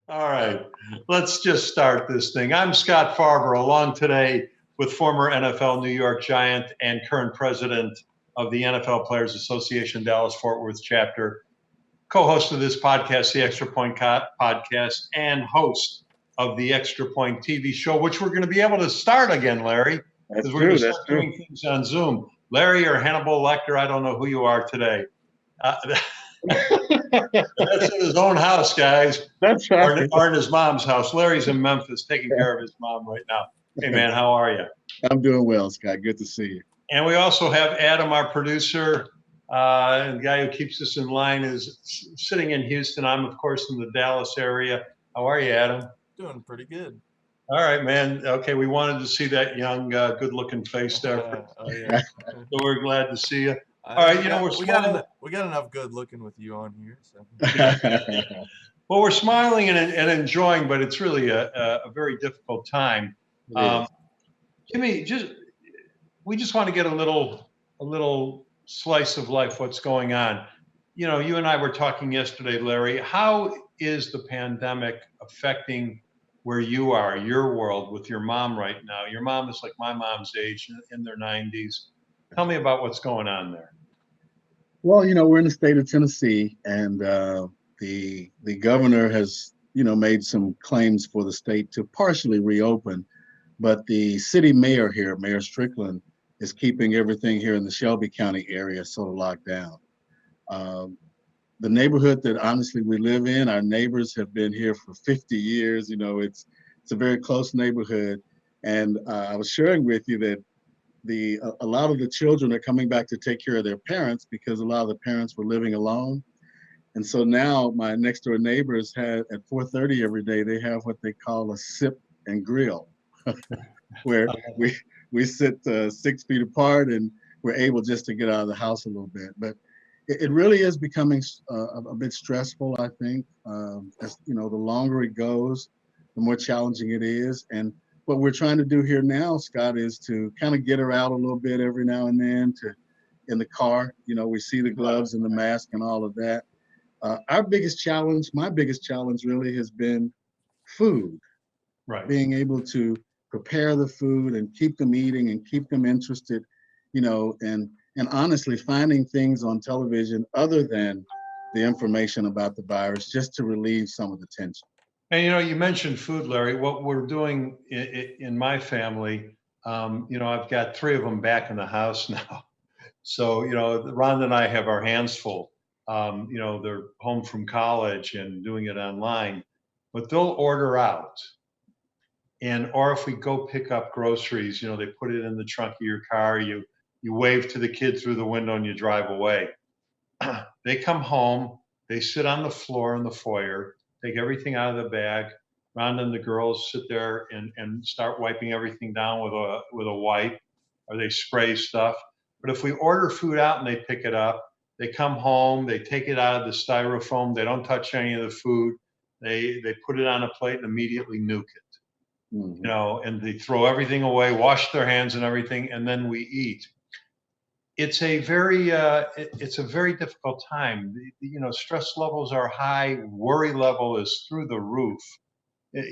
All right, let's just start this thing. I'm Scott Farber, along today with former NFL New York Giant and current president of the NFL Players Association Dallas Fort Worth chapter, co-host of this podcast, the Extra Point podcast, and host of the Extra Point TV show, which we're going to be able to start again, Larry, That's because we're going true. to That's start true. doing things on Zoom. Larry or Hannibal Lecter, I don't know who you are today. Uh, that's in his own house, guys. That's Or, right. or in his mom's house. Larry's in Memphis taking care of his mom right now. Hey, man, how are you? I'm doing well, Scott. Good to see you. And we also have Adam, our producer, and the guy who keeps us in line is sitting in Houston. I'm, of course, in the Dallas area. How are you, Adam? Doing pretty good. All right, man. Okay, we wanted to see that young, good-looking face there. Oh yeah. So we're glad to see you. I All right, think you know, we're we got smiling. we got enough good looking with you on here. So Well, we're smiling and enjoying, but it's really a very difficult time. It is. Jimmy, we just want to get a little slice of life. What's going on? You know, you and I were talking yesterday, Larry. How is the pandemic affecting where you are, your world, with your mom right now? Your mom is like my mom's age, in their 90s. Tell me about what's going on there. Well, we're in the state of Tennessee, and the governor has, made some claims for the state to partially reopen, but the city mayor here, Mayor Strickland, is keeping everything here in the Shelby County area sort of locked down. Um, the neighborhood that honestly we live in, our neighbors have been here for 50 years. It's a very close neighborhood, and I was sharing with you that a lot of the children are coming back to take care of their parents because a lot of the parents were living alone. And so now my next door neighbors had at 4:30 every day, they have what they call a sip and grill, where we sit 6 feet apart and we're able just to get out of the house a little bit. But it really is becoming a bit stressful, I think. As the longer it goes, the more challenging it is. And what we're trying to do here now, Scott, is to kind of get her out a little bit every now and then to in the car. We see the gloves and the mask and all of that. Our biggest challenge, my biggest challenge really has been food, Right. being able to prepare the food and keep them eating and keep them interested, and honestly finding things on television other than the information about the virus just to relieve some of the tension. And you mentioned food, Larry. What we're doing in my family, I've got three of them back in the house now. So, Rhonda and I have our hands full. They're home from college and doing it online, but they'll order out. Or if we go pick up groceries, they put it in the trunk of your car. You wave to the kid through the window and you drive away. They come home, they sit on the floor in the foyer, take everything out of the bag. Rhonda and the girls sit there and start wiping everything down with a wipe, or they spray stuff. But if we order food out and they pick it up, they come home, they take it out of the styrofoam, they don't touch any of the food. They put it on a plate and immediately nuke it. Mm-hmm. And they throw everything away, wash their hands and everything, and then we eat. It's a very difficult time. Stress levels are high, worry level is through the roof. And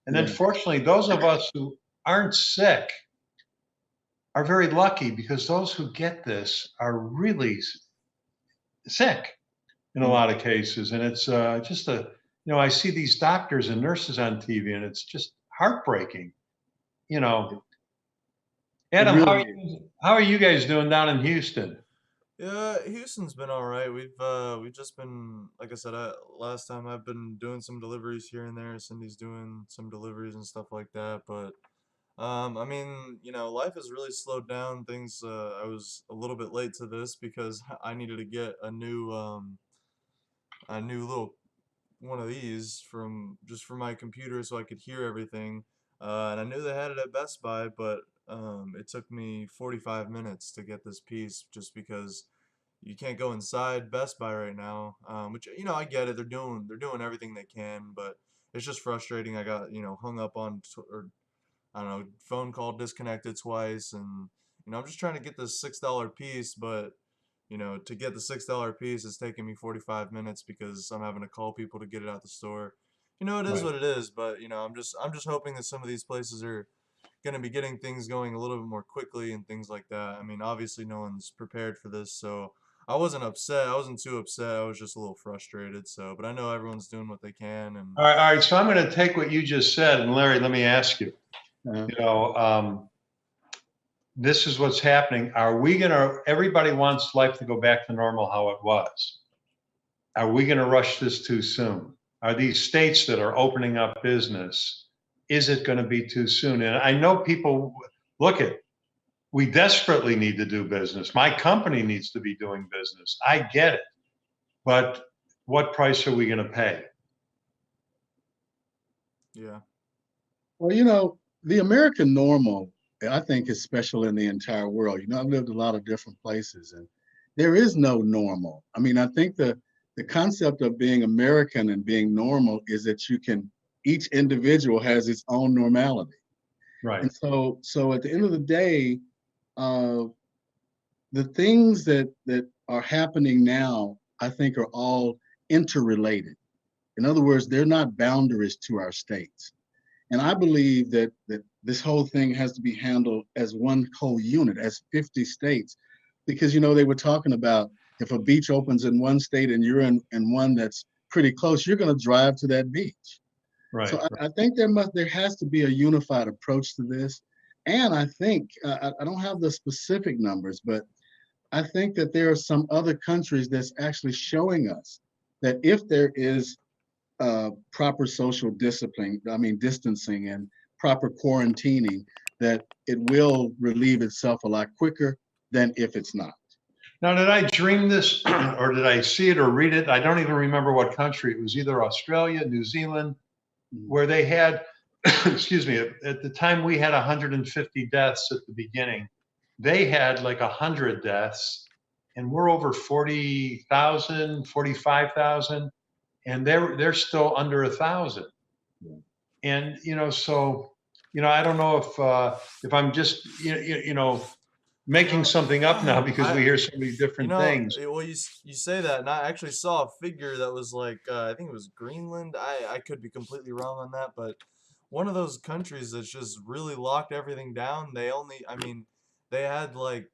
then Yeah. fortunately, those of us who aren't sick are very lucky, because those who get this are really sick in a lot of cases, and it's just I see these doctors and nurses on TV, and it's just heartbreaking. You know, It Adam, really is. how are you guys doing down in Houston? yeah, Houston's been all right. We've just been like I said. Last time I've been doing some deliveries here and there. Cindy's doing some deliveries and stuff like that. But I mean, life has really slowed down. Things. I was a little bit late to this because I needed to get a new little one of these from just for my computer so I could hear everything. And I knew they had it at Best Buy, but it took me 45 minutes to get this piece just because you can't go inside Best Buy right now. Which I get it. They're doing everything they can, but it's just frustrating. I got hung up on or I don't know, phone call disconnected twice, and I'm just trying to get this $6 piece, but to get the $6 piece is taking me 45 minutes because I'm having to call people to get it out the store. It is Right. what it is. But I'm just hoping that some of these places are going to be getting things going a little bit more quickly and things like that. I mean, obviously no one's prepared for this, so I wasn't upset. I wasn't too upset. I was just a little frustrated. So, but I know everyone's doing what they can, and All right. So I'm going to take what you just said, and Larry, let me ask you. Uh, You know, this is what's happening. Are we going to? Everybody wants life to go back to normal how it was. Are we going to rush this too soon? Are these states that are opening up business? Is it going to be too soon? And I know people look at. We desperately need to do business. My company needs to be doing business. I get it, but what price are we going to pay? yeah, well, the American normal, I think, is special in the entire world. I've lived a lot of different places, and there is no normal. I mean, I think the concept of being American and being normal is that each individual has its own normality. Right. And so at the end of the day, uh, the things that are happening now, I think, are all interrelated. In other words, they're not boundaries to our states. And I believe that this whole thing has to be handled as one whole unit, as 50 states, because they were talking about if a beach opens in one state and you're in one that's pretty close, you're going to drive to that beach. So Right. I think there has to be a unified approach to this. And I think I don't have the specific numbers, but I think that there are some other countries that's actually showing us that if there is proper social discipline, I mean, distancing and proper quarantining, that it will relieve itself a lot quicker than if it's not. Now, did I dream this or did I see it or read it? I don't even remember what country. It was either Australia, New Zealand, Mhm. where they had, excuse me, at the time we had 150 deaths at the beginning. They had like 100 deaths, and we're over 40,000, 45,000, and they're still under 1,000. Yeah. And so I don't know if I'm just you making know, something up now because I we hear so many different things. well, you say that, and I actually saw a figure that was like, I think it was Greenland. I could be completely wrong on that, but one of those countries that's just really locked everything down. I mean, they had like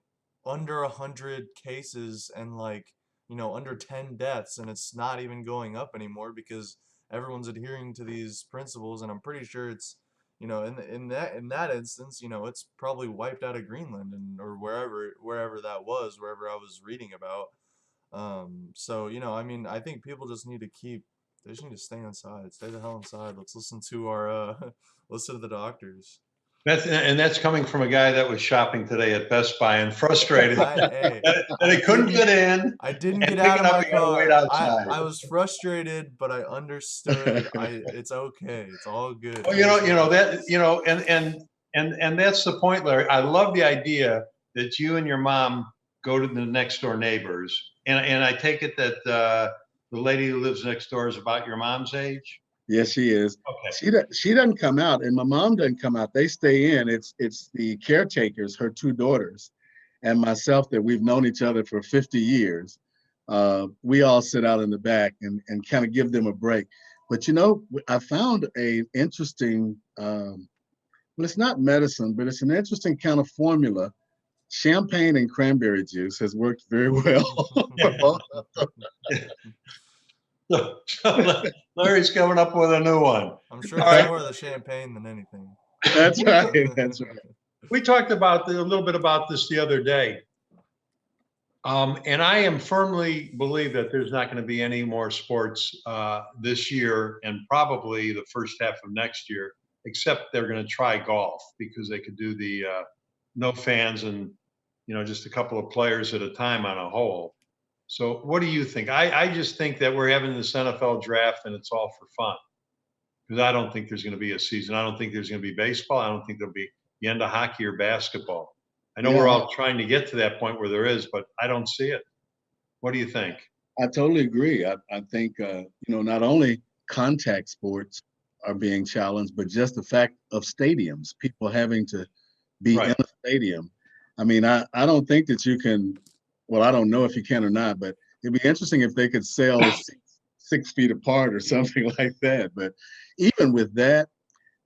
under 100 cases and like under 10 deaths, and it's not even going up anymore because everyone's adhering to these principles, and I'm pretty sure it's in that instance, it's probably wiped out of Greenland and or wherever that was, wherever I was reading about. So I mean, I think people just need to they just need to stay inside, stay the hell inside. Let's listen to our listen to the doctors. That's coming from a guy that was shopping today at Best Buy and frustrated Hey, that he couldn't get in I didn't and get out picking of up, my he got to wait car. outside. I was frustrated, but I understood. It's okay. It's all good. Well, It is what it that is. and that's the point, Larry. I love the idea that you and your mom go to the next door neighbors, and I take it that the lady who lives next door is about your mom's age. Yes, she is. Okay. She doesn't come out, and my mom doesn't come out. They stay in. It's the caretakers, her two daughters, and myself that we've known each other for 50 years. We all sit out in the back and kind of give them a break. But I found a interesting. Well, it's not medicine, but it's an interesting kind of formula. Champagne and cranberry juice has worked very well for both. So Larry's coming up with a new one. I'm sure All it's right. more of the champagne than anything. That's right. That's right. We talked about a little bit about this the other day. And I am firmly believe that there's not going to be any more sports this year and probably the first half of next year, except they're going to try golf because they could do the no fans and just a couple of players at a time on a hole. So what do you think? I just think that we're having this NFL draft and it's all for fun because I don't think there's going to be a season. I don't think there's going to be baseball. I don't think there'll be the end of hockey or basketball. I know we're Yeah, all trying to get to that point where there is, but I don't see it. What do you think? I totally agree. I think not only contact sports are being challenged, but just the fact of stadiums, people having to be in Right. a stadium. I mean, I don't think that you can. Well, I don't know if you can or not, but it'd be interesting if they could sell 6 feet apart or something like that. But even with that,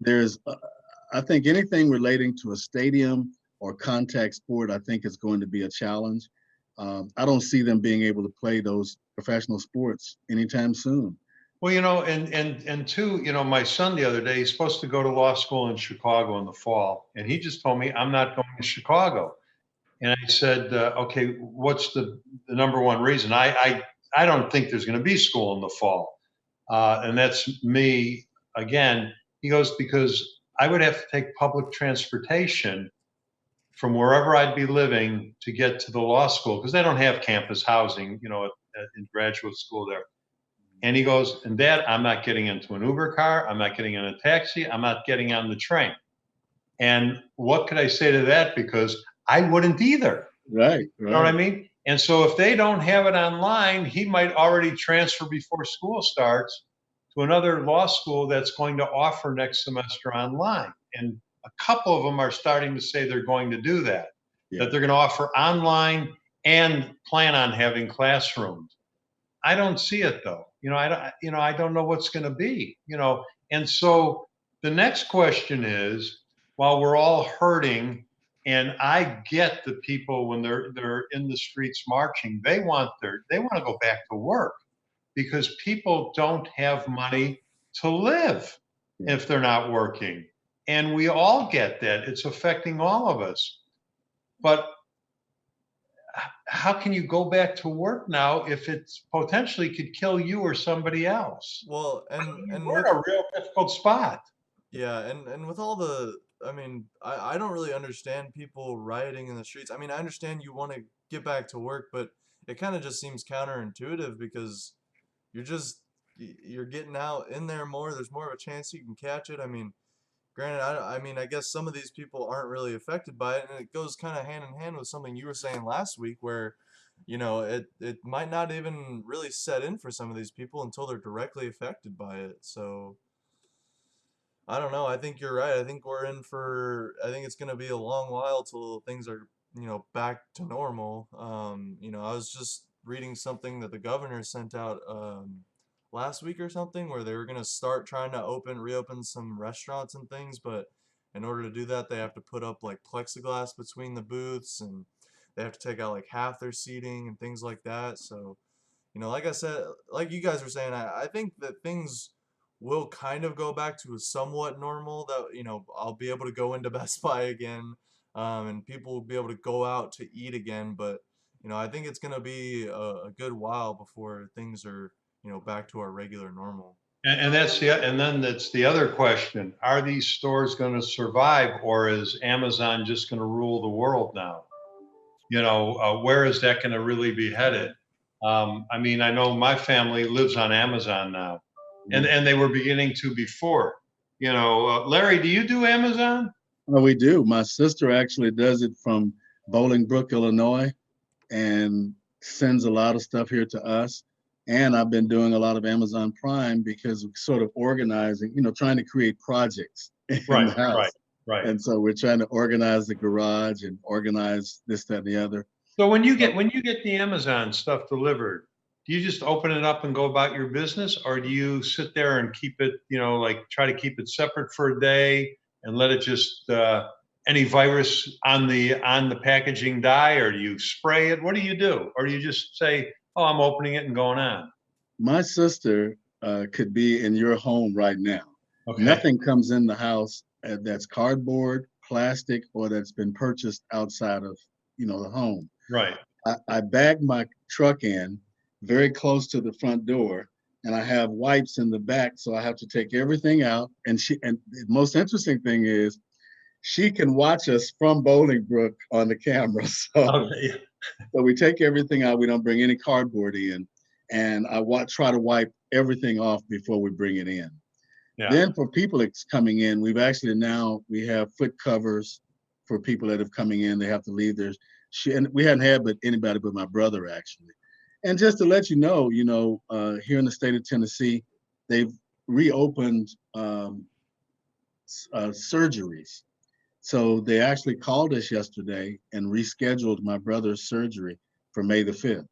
there's, I think anything relating to a stadium or contact sport, I think is going to be a challenge. I don't see them being able to play those professional sports anytime soon. Well, and two, my son the other day, he's supposed to go to law school in Chicago in the fall, and he just told me, I'm not going to Chicago. And I said, okay, what's the number one reason? I don't think there's going to be school in the fall. And that's me again. He goes, because I would have to take public transportation from wherever I'd be living to get to the law school, because they don't have campus housing, in graduate school there. And he goes, and Dad, I'm not getting into an Uber car. I'm not getting in a taxi. I'm not getting on the train. And what could I say to that? Because I wouldn't either. Right. You know what I mean? And so if they don't have it online, he might already transfer before school starts to another law school that's going to offer next semester online. And a couple of them are starting to say they're going to do that, that they're going to offer online and plan on having classrooms. I don't see it though. I don't know what's going to be, And so the next question is, while we're all hurting, and I get the people when they're in the streets marching, they want to go back to work, because people don't have money to live if they're not working. And we all get that. It's affecting all of us. But how can you go back to work now if it's potentially could kill you or somebody else? Well, We're in a real difficult spot. yeah, and with all the, I mean, I don't really understand people rioting in the streets. I mean, I understand you want to get back to work, but it kind of just seems counterintuitive, because you're getting out in there more. There's more of a chance you can catch it. I mean, granted, I mean, I guess some of these people aren't really affected by it, and it goes kind of hand in hand with something you were saying last week, where, it might not even really set in for some of these people until they're directly affected by it. So I don't know. I think you're right. I think it's gonna be a long while till things are, back to normal. I was just reading something that the governor sent out last week or something, where they were gonna start trying to reopen some restaurants and things, but in order to do that, they have to put up like plexiglass between the booths, and they have to take out like half their seating and things like that. So, like I said, like you guys were saying, I think that things will kind of go back to a somewhat normal, that, I'll be able to go into Best Buy again, and people will be able to go out to eat again. But, I think it's going to be a good while before things are, back to our regular normal. And then that's the other question. Are these stores going to survive, or is Amazon just going to rule the world now? Where is that going to really be headed? I mean, I know my family lives on Amazon now, and they were beginning to before. Larry, do you do Amazon? Well, we do. My sister actually does it from Bolingbrook, Illinois, and sends a lot of stuff here to us. And I've been doing a lot of Amazon Prime, because we're sort of organizing, trying to create projects in the house. Right. And so we're trying to organize the garage and organize this, that, and the other. So when you get the Amazon stuff delivered, do you just open it up and go about your business, or do you sit there and keep it, try to keep it separate for a day and let it just any virus on the packaging die, or do you spray it? What do you do? Or do you just say, oh, I'm opening it and going on? My sister could be in your home right now. Okay. Nothing comes in the house that's cardboard, plastic, or that's been purchased outside of, the home. Right. I bag my truck in very close to the front door, and I have wipes in the back, so I have to take everything out. And the most interesting thing is, she can watch us from Bolingbrook on the camera. So we take everything out. We don't bring any cardboard in, and I try to wipe everything off before we bring it in. Yeah. Then for people that's coming in, we have foot covers for people that have coming in. They have to leave their and we hadn't had anybody but my brother, actually. And just to let you know, here in the state of Tennessee, they've reopened surgeries. So they actually called us yesterday and rescheduled my brother's surgery for May the 5th.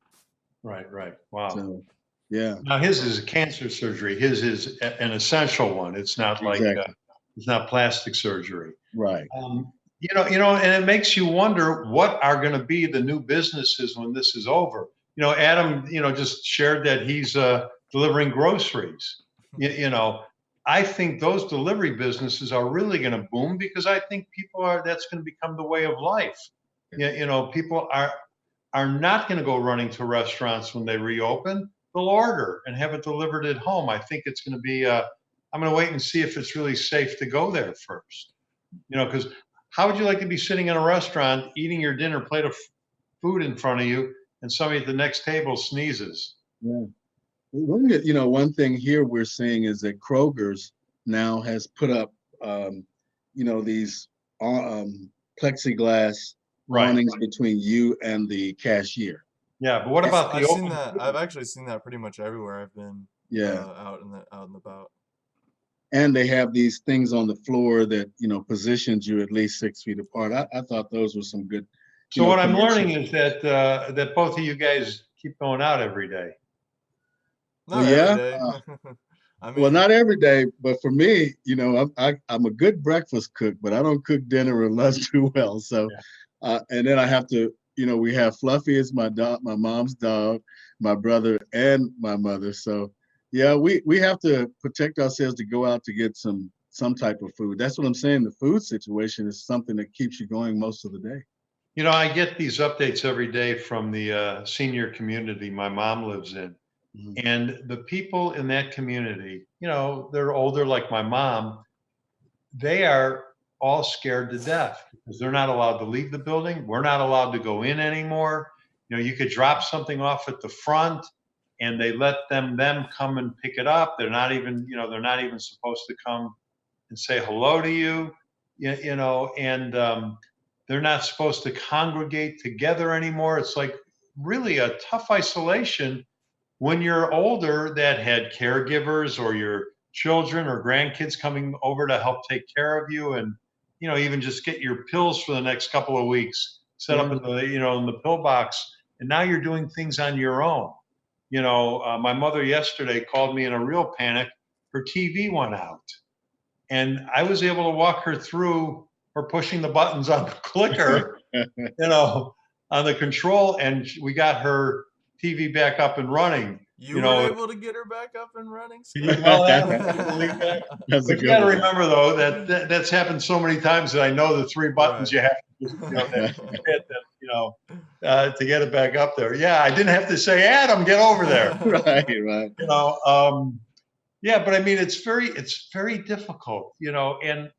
Right. Wow. So Yeah, Now his is a cancer surgery. His is an essential one. It's not like exactly. it's not plastic surgery. Right. And it makes you wonder what are going to be the new businesses when this is over. Adam, just shared that he's delivering groceries. I think those delivery businesses are really going to boom because I think that's going to become the way of life. Yeah, people are not going to go running to restaurants when they reopen. They'll order and have it delivered at home. I think it's going to be. I'm going to wait and see if it's really safe to go there first. Because how would you like to be sitting in a restaurant eating your dinner plate of food in front of you and somebody at the next table sneezes? Yeah. One thing here we're seeing is that Kroger's now has put up, these plexiglass Right. awnings between you and the cashier. Yeah, but what about the I've seen open that. food? I've actually seen that pretty much everywhere I've been. Yeah. Out and about. And they have these things on the floor that, positions you at least 6 feet apart. I thought those were some good, So what I'm commercial. learning is that both of you guys keep going out every day. Not Well, yeah. every day. I Well, mean, not every day, but for me, I'm a good breakfast cook, but I don't cook dinner or lunch too well. So, Yeah. and then I have to, we have Fluffy as my dog, my mom's dog, my brother, and my mother. So, yeah, we have to protect ourselves to go out to get some type of food. That's what I'm saying. The food situation is something that keeps you going most of the day. I get these updates every day from the senior community my mom lives in. Mhm. And the people in that community, they're older like my mom. They are all scared to death because they're not allowed to leave the building. We're not allowed to go in anymore. You could drop something off at the front and they let them come and pick it up. They're not even supposed to come and say hello to you, and they're not supposed to congregate together anymore. It's like really a tough isolation when you're older that had caregivers or your children or grandkids coming over to help take care of you and even just get your pills for the next couple of weeks set up Yeah. in the pill box, and now you're doing things on your own. My mother yesterday called me in a real panic. Her TV went out and I was able to walk her through her pushing the buttons on the clicker, on the control, and we got her TV back up and running. you were able to get her back up and running, Scott? Well, can you believe that? That's a But you good got to one. remember though that's happened so many times that I know the three buttons Right. you have to, that you hit that, to get it back up there. Yeah, I didn't have to say, Adam, get over there. Right. Yeah, but I mean, it's very difficult, and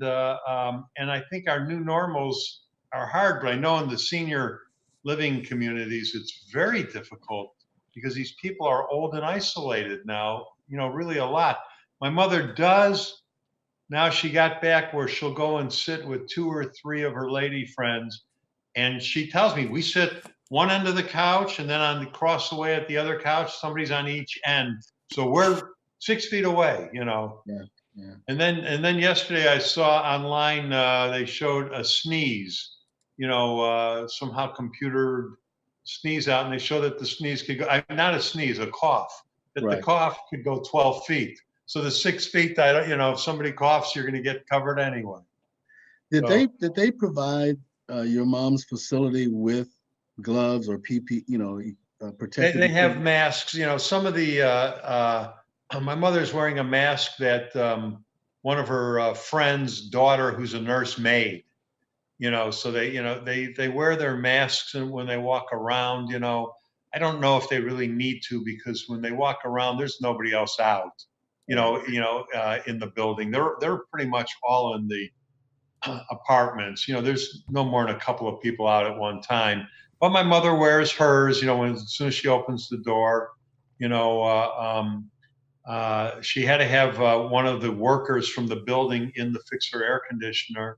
I think our new normals are hard. But I know in the senior living communities, it's very difficult because these people are old and isolated now. Really a lot. My mother does now. She got back where she'll go and sit with 2 or 3 of her lady friends, and she tells me we sit one end of the couch, and then across the way at the other couch, somebody's on each end. So we're 6 feet away. Yeah. And then yesterday I saw online they showed a sneeze, somehow computer sneeze out, and they showed that the sneeze could go, not a sneeze, a cough, that the Right. cough could go 12 feet. So the 6 feet, if somebody coughs, you're going to get covered anyway. Did So they provide your mom's facility with gloves or PP, protective they have equipment? masks. Some of the my mother's wearing a mask that one of her friend's daughter, who's a nurse, made. So they wear their masks and when they walk around. I don't know if they really need to because when they walk around, there's nobody else out. In the building, they're pretty much all in the apartments. There's no more than a couple of people out at one time. But my mother wears hers. As soon as she opens the door, she had to have one of the workers from the building in to fix her air conditioner.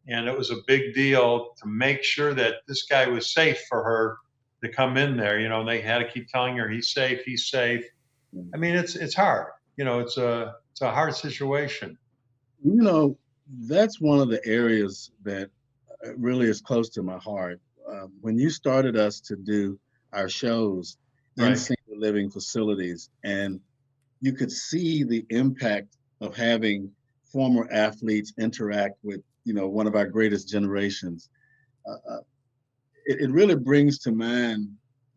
And it was a big deal to make sure that this guy was safe for her to come in there. And they had to keep telling her, he's safe, he's safe. I mean, it's hard. It's a hard situation. That's one of the areas that really is close to my heart. When you started us to do our shows in Right. senior living facilities, and you could see the impact of having former athletes interact with, one of our greatest generations. It really brings to mind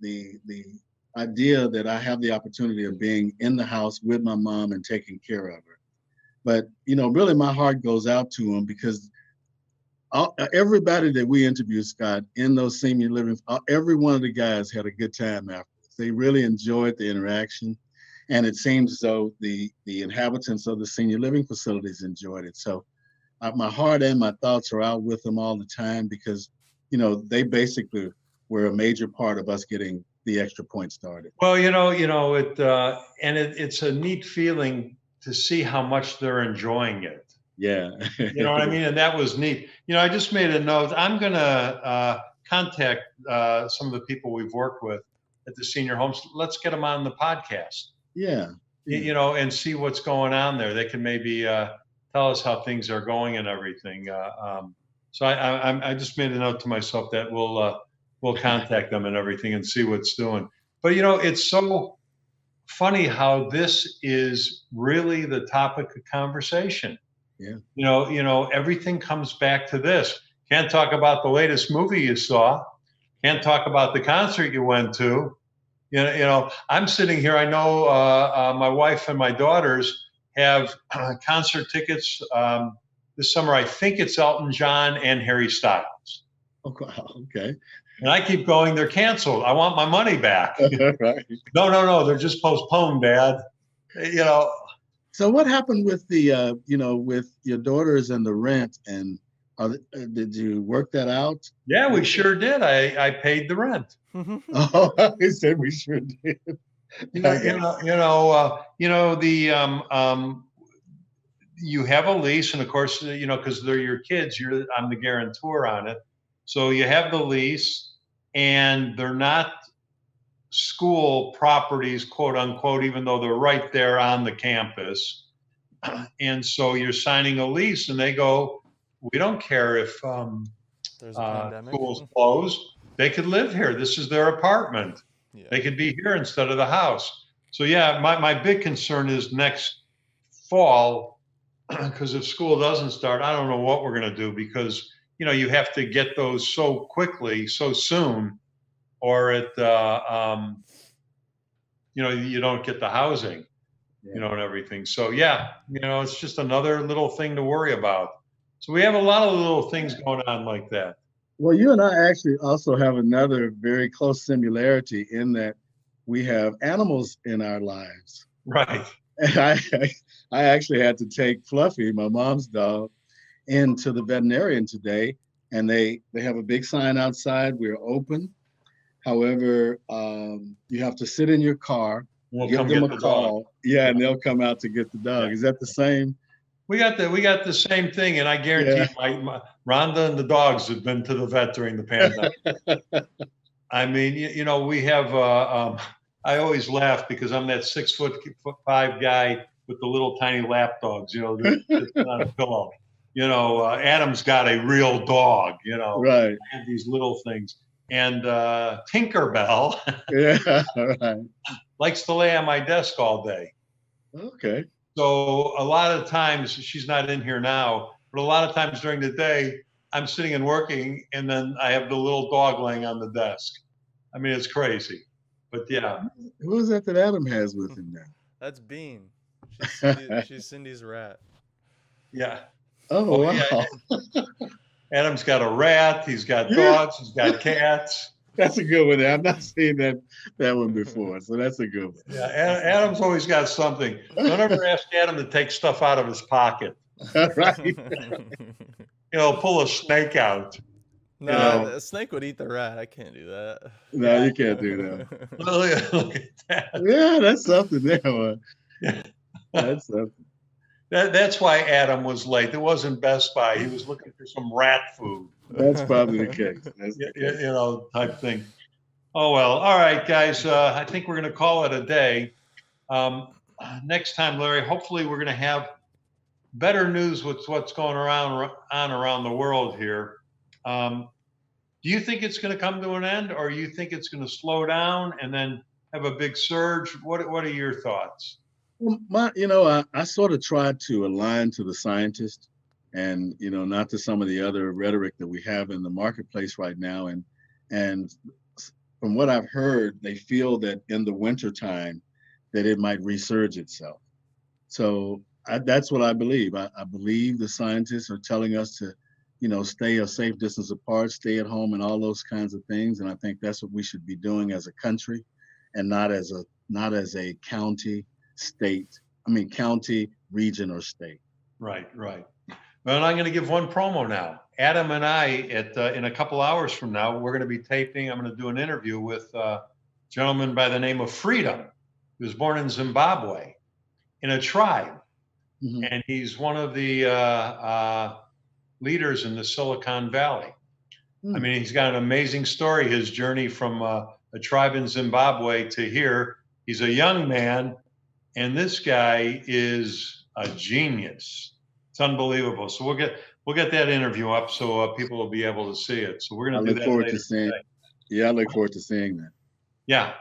the idea that I have the opportunity of being in the house with my mom and taking care of her. But, really my heart goes out to them because everybody that we interviewed, Scott, in those senior living, every one of the guys had a good time afterwards. They really enjoyed the interaction. And it seems as though the inhabitants of the senior living facilities enjoyed it. So my heart and my thoughts are out with them all the time because, they basically were a major part of us getting the extra point started. Well, it's a neat feeling to see how much they're enjoying it. Yeah. You know what I mean? And that was neat. I just made a note. I'm going to contact some of the people we've worked with at the senior homes. Let's get them on the podcast. Yeah. And see what's going on there. They can maybe tell us how things are going and everything. So I just made a note to myself that we'll contact them and everything and see what's doing. But it's so funny how this is really the topic of conversation. Yeah. Everything comes back to this. Can't talk about the latest movie you saw. Can't talk about the concert you went to. I'm sitting here. I know my wife and my daughters have concert tickets this summer. I think it's Elton John and Harry Styles. Oh, wow. Okay. And I keep going, they're canceled. I want my money back. Right. No, they're just postponed, Dad. So what happened with the, with your daughters and the rent, and did you work that out? Yeah, we sure did. I paid the rent. Oh, I said we sure did. You have a lease, and of course, because they're your kids, I'm the guarantor on it. So you have the lease, and they're not school properties, quote unquote, even though they're right there on the campus. And so you're signing a lease, and they go, we don't care if there's a pandemic. School's closed. They could live here. This is their apartment. Yeah. They could be here instead of the house. So yeah, my big concern is next fall, because if school doesn't start, I don't know what we're going to do, because you have to get those so quickly, so soon, or you don't get the housing, and everything. So yeah, it's just another little thing to worry about. So we have a lot of little things going on like that. Well, you and I actually also have another very close similarity in that we have animals in our lives. Right. And I actually had to take Fluffy, my mom's dog, into the veterinarian today, and they have a big sign outside. We're open. However, you have to sit in your car, give them a call. Yeah, and they'll come out to get the dog. Yeah. Is that the same? We got the same thing, and I guarantee my Rhonda and the dogs have been to the vet during the pandemic. I mean, we have. I always laugh because I'm that 6'5" guy with the little tiny lap dogs. That's on a pillow. Adam's got a real dog. Right. I have these little things, and Tinkerbell. Yeah. Right. Likes to lay on my desk all day. Okay. So a lot of times, she's not in here now, but a lot of times during the day, I'm sitting and working, and then I have the little dog laying on the desk. I mean, it's crazy, but yeah. Who is that Adam has with him now? That's Bean. She's Cindy's rat. Yeah. Oh, wow. Yeah. Adam's got a rat. He's got dogs. He's got cats. That's a good one. I've not seen that one before, so that's a good one. Yeah, Adam's always got something. Don't ever ask Adam to take stuff out of his pocket. Right. Pull a snake out. No, a snake would eat the rat. I can't do that. No, you can't do that. Look at that. Yeah, that's something there. Man. Yeah. That's something. That's why Adam was late. It wasn't Best Buy. He was looking for some rat food. That's probably the case. Type thing. Oh, well. All right, guys. I think we're going to call it a day. Next time, Larry, hopefully we're going to have better news with what's going around the world here. Do you think it's going to come to an end, or you think it's going to slow down? And then, have a big surge? What are your thoughts? Well, I sort of try to align to the scientists and, not to some of the other rhetoric that we have in the marketplace right now. And from what I've heard, they feel that in the wintertime that it might resurge itself. So that's what I believe. I believe the scientists are telling us to, stay a safe distance apart, stay at home, and all those kinds of things. And I think that's what we should be doing as a country, and not as a county, region, or state. Right. Well, I'm going to give one promo now. Adam and I, in a couple hours from now, we're going to be taping. I'm going to do an interview with a gentleman by the name of Freedom, who was born in Zimbabwe in a tribe. Mm-hmm. And he's one of the leaders in the Silicon Valley. Mm. I mean, he's got an amazing story, his journey from a tribe in Zimbabwe to here. He's a young man, and this guy is a genius. It's unbelievable. So we'll get that interview up so people will be able to see it. So we're going to do that. I look forward to seeing that. Yeah.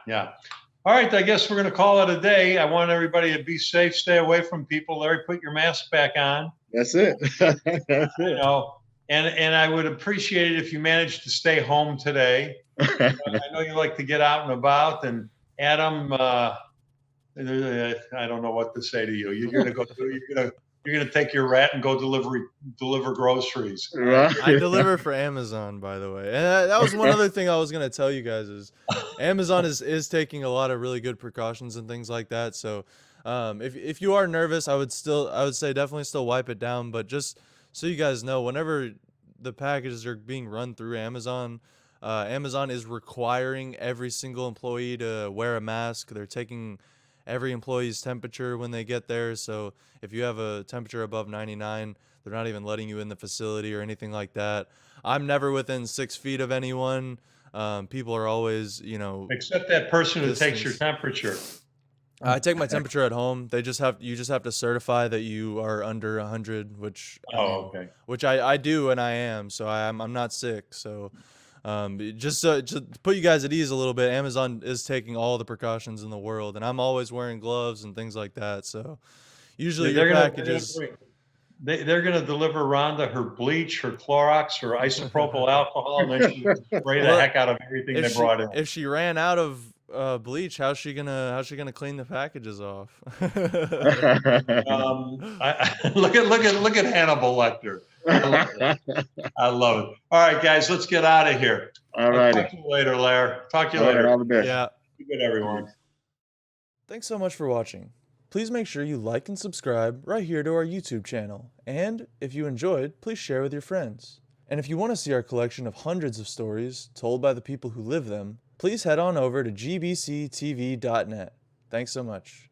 All right, I guess we're going to call it a day. I want everybody to be safe, stay away from people. Larry, put your mask back on. That's it. And I would appreciate it if you managed to stay home today. I know you like to get out and about. And Adam, I don't know what to say to you. You're going to take your rat and go deliver groceries. Right. I deliver for Amazon, by the way. And that was one other thing I was going to tell you guys is Amazon is taking a lot of really good precautions and things like that. So if you are nervous, I would say definitely still wipe it down. But just so you guys know, whenever the packages are being run through Amazon, Amazon is requiring every single employee to wear a mask. They're taking every employee's temperature when they get there. So if you have a temperature above 99, they're not even letting you in the facility or anything like that. I'm never within 6 feet of anyone. People are always, except that person who takes your temperature. I take my temperature at home. You just have to certify that you are under 100, which I do, and I am. So I'm not sick. So just to put you guys at ease a little bit, Amazon is taking all the precautions in the world, and I'm always wearing gloves and things like that. So usually your packages. They're going to deliver Rhonda her bleach, her Clorox, her isopropyl alcohol, and then she spray the heck out of everything they brought in. If she ran out of bleach, how's she gonna clean the packages off? Look at Hannibal Lecter. I love it. All right, guys, let's get out of here. All right. Talk to you later, Lair. Talk to you later. All the best. Yeah. Be good, everyone. Thanks so much for watching. Please make sure you like and subscribe right here to our YouTube channel. And if you enjoyed, please share with your friends. And if you want to see our collection of hundreds of stories told by the people who live them, please head on over to gbctv.net. Thanks so much.